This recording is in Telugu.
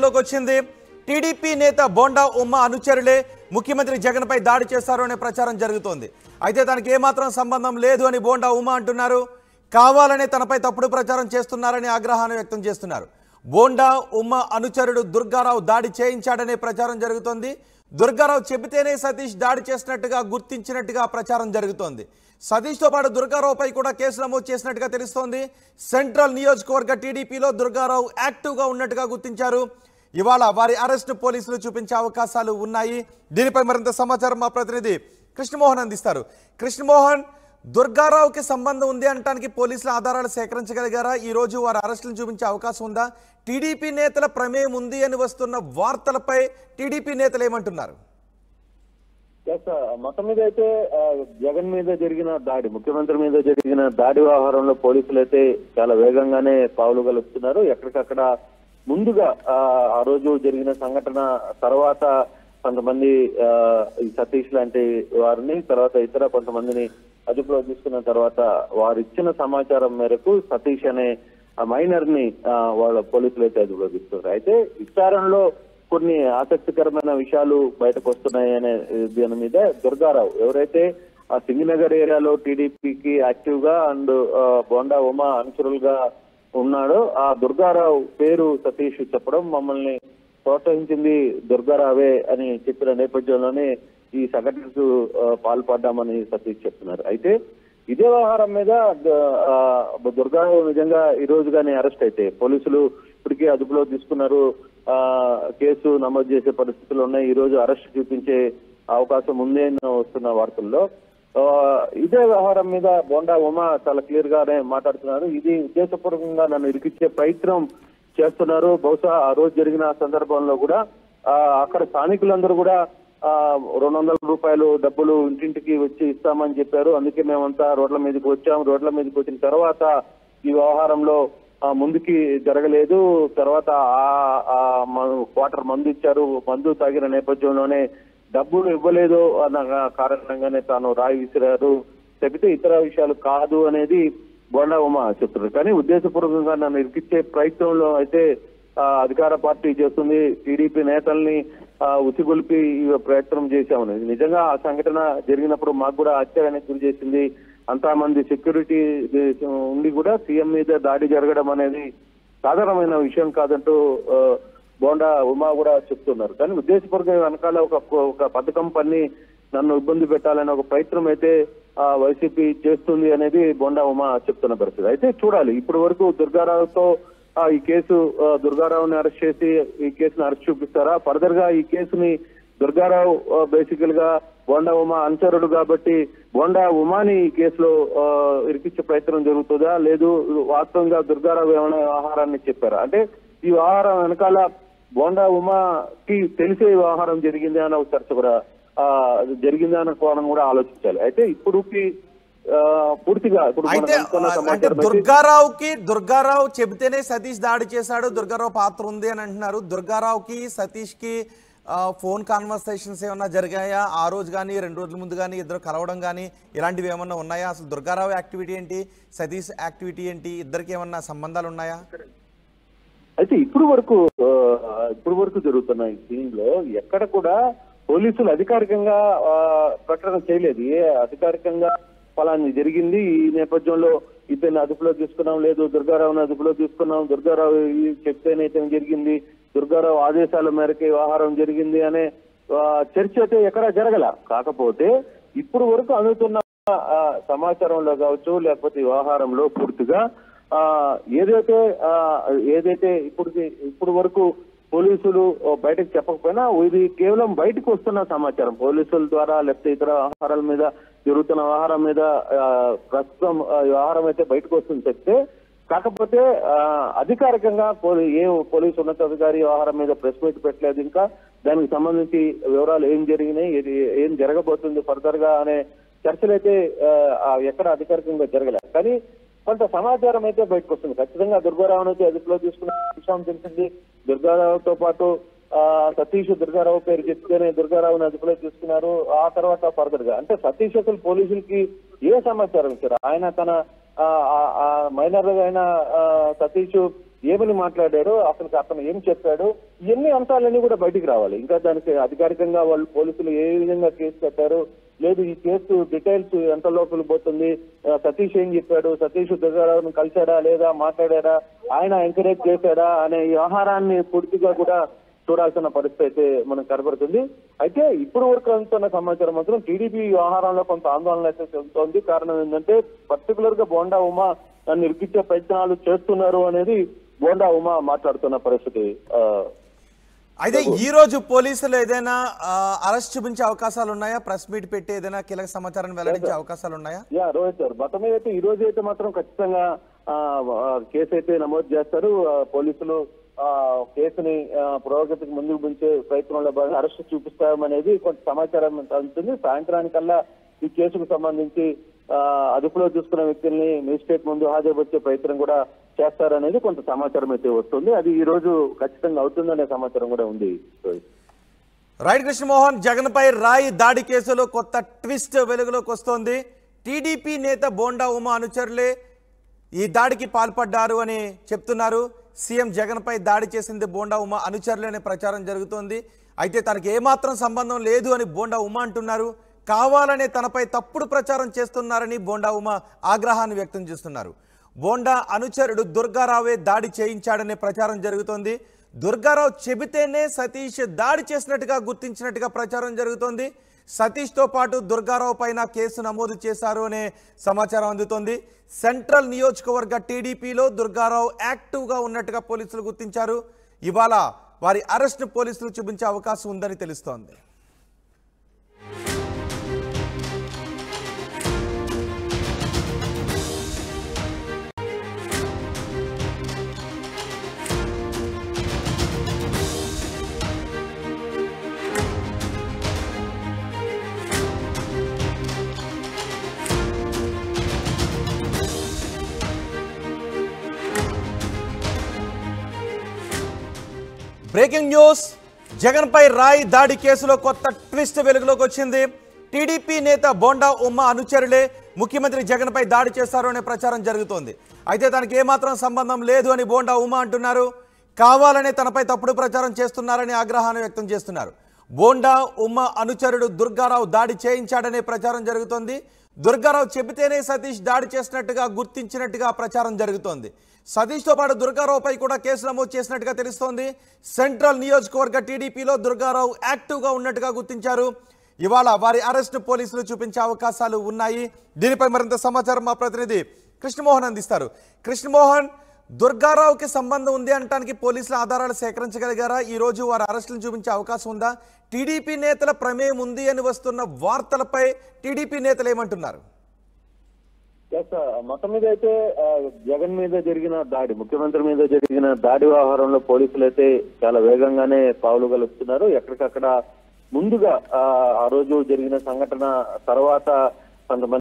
వెలుగులోకి వచ్చింది. టీడీపీ నేత బోండా ఉమ్మ అనుచరులే ముఖ్యమంత్రి జగన్ పై దాడి చేశారు అనే ప్రచారం జరుగుతోంది. అయితే తనకి ఏమాత్రం సంబంధం లేదు అని బోండా ఉమ్మ అంటున్నారు. కావాలనే తనపై తప్పుడు ప్రచారం చేస్తున్నారని ఆగ్రహాన్ని వ్యక్తం చేస్తున్నారు. బోండా ఉమ్మ అనుచరుడు దుర్గారావు దాడి చేయించాడనే ప్రచారం జరుగుతోంది. దుర్గారావు చెబితేనే సతీష్ దాడి చేసినట్టుగా గుర్తించినట్టుగా ప్రచారం జరుగుతోంది. సతీష్తో పాటు దుర్గారావుపై కూడా కేసు నమోదు చేసినట్టుగా తెలుస్తోంది. సెంట్రల్ నియోజకవర్గ టీడీపీలో దుర్గారావు యాక్టివ్గా ఉన్నట్టుగా గుర్తించారు. ఇవాళ వారి అరెస్టు పోలీసులు చూపించే అవకాశాలు ఉన్నాయి. దీనిపై మరింత సమాచారం మా ప్రతినిధి కృష్ణమోహన్ అందిస్తారు. కృష్ణమోహన్, దుర్గారావుకి సంబంధం ఉంది అనడానికి పోలీసుల ఆధారాలు సేకరించగలిగారా? ఈ రోజు వారి అరెస్టులను చూపించే అవకాశం ఉందా? టీడీపీ నేతల ప్రమేయం ఉంది అని వస్తున్న వార్తలపై టీడీపీ నేతలు ఏమంటున్నారు? మొత్తం మీద అయితే జగన్ మీద జరిగిన దాడి, ముఖ్యమంత్రి మీద జరిగిన దాడి వ్యవహారంలో పోలీసులు అయితే చాలా వేగంగానే పావులు కలుపుతున్నారు. ఎక్కడికక్కడ ముందుగా ఆ రోజు జరిగిన సంఘటన తర్వాత కొంతమంది సతీష్ లాంటి వారిని, తర్వాత ఇతర కొంతమందిని అదుపులో తీసుకున్న తర్వాత వారు ఇచ్చిన సమాచారం మేరకు సతీష్ అనే మైనర్ ని వాళ్ళ పోలీసులు అయితే అదుపులో తీసుకున్నారు. అయితే విచారణలో కొన్ని ఆసక్తికరమైన విషయాలు బయటకు వస్తున్నాయి అనే దీని మీద దుర్గారావు ఎవరైతే ఆ సింగనగర్ ఏరియాలో టీడీపీకి యాక్టివ్ గా అండ్ బోండా ఉమా అనుచరులుగా ఉన్నాడో ఆ దుర్గారావు పేరు సతీష్ చెప్పడం, మమ్మల్ని ప్రోత్సహించింది దుర్గారావే అని చెప్పిన నేపథ్యంలోనే ఈ సంఘటనకు పాల్పడ్డామని సతీష్ చెప్తున్నారు. అయితే ఇదే వ్యవహారం మీద దుర్గారావు నిజంగా ఈ రోజుగానే అరెస్ట్ అయితే పోలీసులు ఇప్పటికే అదుపులో తీసుకున్నారు. కేసు నమోదు చేసే పరిస్థితులు ఉన్నాయి. ఈ రోజు అరెస్ట్ చూపించే అవకాశం ఉంది అని వస్తున్న వార్తల్లో ఇదే వ్యవహారం మీద బోండా ఉమా చాలా క్లియర్ గానే మాట్లాడుతున్నారు. ఇది ఉద్దేశపూర్వకంగా నన్ను ఇరికిచ్చే ప్రయత్నం చేస్తున్నారు. బహుశా ఆ రోజు జరిగిన సందర్భంలో కూడా అక్కడ స్థానికులందరూ కూడా 200 రూపాయలు డబ్బులు ఇంటింటికి వచ్చి ఇస్తామని చెప్పారు. అందుకే మేమంతా రోడ్ల మీదకి వచ్చాం. రోడ్ల మీదకి వచ్చిన తర్వాత ఈ వ్యవహారంలో ముందుకి జరగలేదు. తర్వాత క్వార్టర్ మందు ఇచ్చారు. మందు తాగిన నేపథ్యంలోనే డబ్బులు ఇవ్వలేదు అన్న కారణంగానే తాను రాయి విసిరారు చెబితే ఇతర విషయాలు కాదు అనేది బోండా ఉమా చెప్తున్నారు. కానీ ఉద్దేశపూర్వకంగా నన్ను ఇరికిచ్చే ప్రయత్నంలో అయితే అధికార పార్టీ చేస్తుంది. టీడీపీ నేతల్ని ఉసిగొల్పి ప్రయత్నం చేశామని నిజంగా ఆ సంఘటన జరిగినప్పుడు మాకు కూడా ఆశ్చర్యానికి గురి చేసింది. అంతా మంది సెక్యూరిటీ ఉండి కూడా సీఎం మీద దాడి జరగడం అనేది సాధారణమైన విషయం కాదంటూ బోండా ఉమా కూడా చెప్తున్నారు. కానీ ఉద్దేశపూర్వకంగా వెనకాల ఒక పథకం పన్ని నన్ను ఇబ్బంది పెట్టాలనే ఒక ప్రయత్నం అయితే వైసీపీ చేస్తుంది అనేది బోండా ఉమా చెప్తున్న పరిస్థితి. అయితే చూడాలి, ఇప్పటి వరకు దుర్గారావుతో ఈ కేసు దుర్గారావుని అరెస్ట్ చేసి ఈ కేసును అరెస్ట్ చూపిస్తారా? ఫర్దర్ గా ఈ కేసుని దుర్గారావు బేసికల్ గా బోండా ఉమా అనుచరుడు కాబట్టి బోండా ఉమాని ఈ కేసులో ఇరికిచ్చే ప్రయత్నం జరుగుతుందా, లేదు వాస్తవంగా దుర్గారావు ఏమైనా వ్యవహారాన్ని చెప్పారా? అంటే ఈ వ్యవహారం వెనకాల బోండా ఉమాకి తెలిసే వ్యవహారం జరిగింది అన్న ఒక చర్చ కూడా జరిగింది అన్న కోణం కూడా ఆలోచించాలి. అయితే ఇప్పుడుకి పూర్తిగా దుర్గారావు చెబితేనే సతీష్ దాడి చేశాడు, దుర్గారావు పాత్ర ఉంది అని అంటున్నారు. దుర్గారావుకి సతీష్ కి ఫోన్ కాన్వర్సేషన్స్ ఏమన్నా జరిగాయా? ఆ రోజు కానీ 2 రోజుల ముందు కానీ ఇద్దరు కలవడం కానీ ఇలాంటివి ఏమన్నా ఉన్నాయా? అసలు దుర్గారావు యాక్టివిటీ ఏంటి, సతీష్ యాక్టివిటీ ఏంటి, ఇద్దరికి ఏమన్నా సంబంధాలు ఉన్నాయా? అయితే ఇప్పుడు వరకు జరుగుతున్న ఈ దీనిలో ఎక్కడ కూడా పోలీసులు అధికారికంగా ప్రకటన చేయలేదు. అధికారికంగా ఫలాన్ని జరిగింది, ఈ నేపథ్యంలో ఇతన్ని అదుపులో తీసుకున్నాం, లేదు దుర్గారావుని అదుపులో తీసుకున్నాం, దుర్గారావు చెప్తేనైతే జరిగింది, దుర్గారావు ఆదేశాల మేరకు వ్యవహారం జరిగింది అనే చర్చ అయితే ఎక్కడా జరగల. కాకపోతే ఇప్పుడు వరకు అందుతున్న సమాచారంలో కావచ్చు, లేకపోతే వ్యవహారంలో పూర్తిగా ఏదైతే ఇప్పుడు వరకు పోలీసులు బయటకు చెప్పకపోయినా ఇది కేవలం బయటకు వస్తున్న సమాచారం పోలీసుల ద్వారా, లేకపోతే ఇతర వ్యవహారాల మీద జరుగుతున్న వ్యవహారం మీద ప్రస్తుతం వ్యవహారం అయితే బయటకు వస్తుంది చెప్తే, కాకపోతే అధికారికంగా పోలీసు ఉన్నతాధికారి వ్యవహారం మీద ప్రెస్ మీట్ పెట్టలేదు. ఇంకా దానికి సంబంధించి వివరాలు ఏం జరిగినాయి, ఏం జరగబోతుంది ఫర్దర్ గా అనే చర్చలు అయితే ఎక్కడ అధికారికంగా జరగలేదు. కానీ కొంత సమాచారం అయితే బయటకు వస్తుంది. ఖచ్చితంగా దుర్గారావుని అయితే అదుపులో తీసుకున్న విషయం తెలిసింది. దుర్గారావుతో పాటు సతీష్ దుర్గారావు పేరు చెప్తేనే దుర్గారావుని అదుపులో తీసుకున్నారు. ఆ తర్వాత ఫర్దర్ గా అంటే సతీష్ అసలు పోలీసులకి ఏ సమాచారం ఇచ్చారు? ఆయన తన మైనర్ అయిన సతీష్ ఏమని మాట్లాడాడు, అతను ఏం చెప్పాడు, ఇవన్నీ అంశాలన్నీ కూడా బయటికి రావాలి. ఇంకా దానికి అధికారికంగా వాళ్ళు పోలీసులు ఏ విధంగా కేసు కట్టారు, లేదు ఈ కేసు డీటెయిల్స్ ఎంత లోపల పోతుంది, సతీష్ ఏం చెప్పాడు, సతీష్ దుర్గారావును కలిశాడా లేదా, మాట్లాడారా, ఆయన ఎంకరేజ్ చేశాడా అనే ఈ వ్యవహారాన్ని పూర్తిగా కూడా చూడాల్సిన పరిస్థితి అయితే మనకు కనబడుతుంది. అయితే ఇప్పుడు వరకు అందుతున్న సమాచారం మాత్రం టీడీపీ వ్యవహారంలో కొంత ఆందోళన అయితే చెందుతోంది. కారణం ఏంటంటే పర్టికులర్ గా బోండా ఉమా నన్ను ఇరికిచ్చే ప్రయత్నాలు చేస్తున్నారు అనేది బోండా ఉమా మాట్లాడుతున్న పరిస్థితి. అయితే ఈ రోజు పోలీసులు ఏదైనా అరెస్ట్ చూపించే అవకాశాలు ఉన్నాయా? ప్రెస్ మీట్ పెట్టి ఏదైనా కీలక సమాచారం వెల్లడించే అవకాశాలు ఉన్నాయా? రోహిత్ సార్, మొత్తం మీద అయితే ఈ రోజు అయితే మాత్రం ఖచ్చితంగా కేసు అయితే నమోదు చేస్తారు. పోలీసులు కేసుని పురోగతికి ముందుకు పెంచే ప్రయత్నంలో భాగంగా అరెస్ట్ చూపిస్తామనేది కొంత సమాచారం అందుతుంది. సాయంత్రానికల్లా ఈ కేసుకు సంబంధించి అదుపులో చూసుకున్న వ్యక్తుల్ని మేజిస్ట్రేట్ ముందు హాజరుపరిచే ప్రయత్నం కూడా చేస్తారనేది కొంత సమాచారం అయితే వస్తుంది. అది ఈ రోజు ఖచ్చితంగా అవుతుందనే సమాచారం కూడా ఉంది. రైట్ కృష్ణమోహన్, జగన్ పై రాయి దాడి కేసులో కొత్త ట్విస్ట్ వెలుగులోకి వస్తోంది. టీడీపీ నేత బోండా ఉమా అనుచరులే ఈ దాడికి పాల్పడ్డారు అని చెప్తున్నారు. సీఎం జగన్ పై దాడి చేసింది బోండా ఉమా అనుచరులనే ప్రచారం జరుగుతోంది. అయితే తనకి ఏమాత్రం సంబంధం లేదు అని బోండా ఉమా అంటున్నారు. కావాలనే తనపై తప్పుడు ప్రచారం చేస్తున్నారని బోండా ఉమా ఆగ్రహాన్ని వ్యక్తం చేస్తున్నారు. బోండా అనుచరుడు దుర్గారావే దాడి చేయించాడనే ప్రచారం జరుగుతోంది. దుర్గారావు చెబితేనే సతీష్ దాడి చేసినట్టుగా గుర్తించినట్టుగా ప్రచారం జరుగుతోంది. సతీష్తో పాటు దుర్గారావు పైన కేసు నమోదు చేశారు అనే సమాచారం అందుతోంది. సెంట్రల్ నియోజకవర్గ టీడీపీలో దుర్గారావు యాక్టివ్గా ఉన్నట్టుగా పోలీసులు గుర్తించారు. ఇవాళ వారి అరెస్ట్ను పోలీసులు చూపించే అవకాశం ఉందని తెలుస్తోంది. బ్రేకింగ్ న్యూస్, జగన్ పై రాయి దాడి కేసులో కొత్త ట్విస్ట్ వెలుగులోకి వచ్చింది. టీడీపీ నేత బోండా ఉమా అనుచరులే ముఖ్యమంత్రి జగన్ పై దాడి చేశారు అనే ప్రచారం జరుగుతోంది. అయితే తనకి ఏమాత్రం సంబంధం లేదు అని బోండా ఉమా అంటున్నారు. కావాలనే తనపై తప్పుడు ప్రచారం చేస్తున్నారని ఆగ్రహాన్ని వ్యక్తం చేస్తున్నారు. బోండా ఉమా అనుచరుడు దుర్గారావు దాడి చేయించాడనే ప్రచారం జరుగుతోంది. దుర్గారావు చెబితేనే సతీష్ దాడి చేసినట్టుగా గుర్తించినట్టుగా ప్రచారం జరుగుతోంది. సతీష్తో పాటు దుర్గారావుపై కూడా కేసు నమోదు చేసినట్టుగా తెలుస్తోంది. సెంట్రల్ నియోజకవర్గ టీడీపీలో దుర్గారావు యాక్టివ్గా ఉన్నట్టుగా గుర్తించారు. ఇవాళ వారి అరెస్టు పోలీసులు చూపించే అవకాశాలు ఉన్నాయి. దీనిపై మరింత సమాచారం మా ప్రతినిధి కృష్ణమోహన్ అందిస్తారు. కృష్ణమోహన్, దుర్గారావుకి సంబంధం ఉంది అనడానికి పోలీసుల ఆధారాలు సేకరించగలిగారా? ఈ రోజు వారి అరెస్టులను చూపించే అవకాశం ఉందా? టీడీపీ నేతల ప్రమేయం ఉంది అని వస్తున్న వార్తలపై టీడీపీ నేతలు ఏమంటున్నారు? మొత్తం మీద అయితే జగన్ మీద జరిగిన దాడి, ముఖ్యమంత్రి మీద జరిగిన దాడి వ్యవహారంలో పోలీసులు అయితే చాలా వేగంగానే పావులు కలుపుతున్నారు. ఎక్కడికక్కడ ముందుగా ఆ రోజు జరిగిన సంఘటన తర్వాత కొంతమంది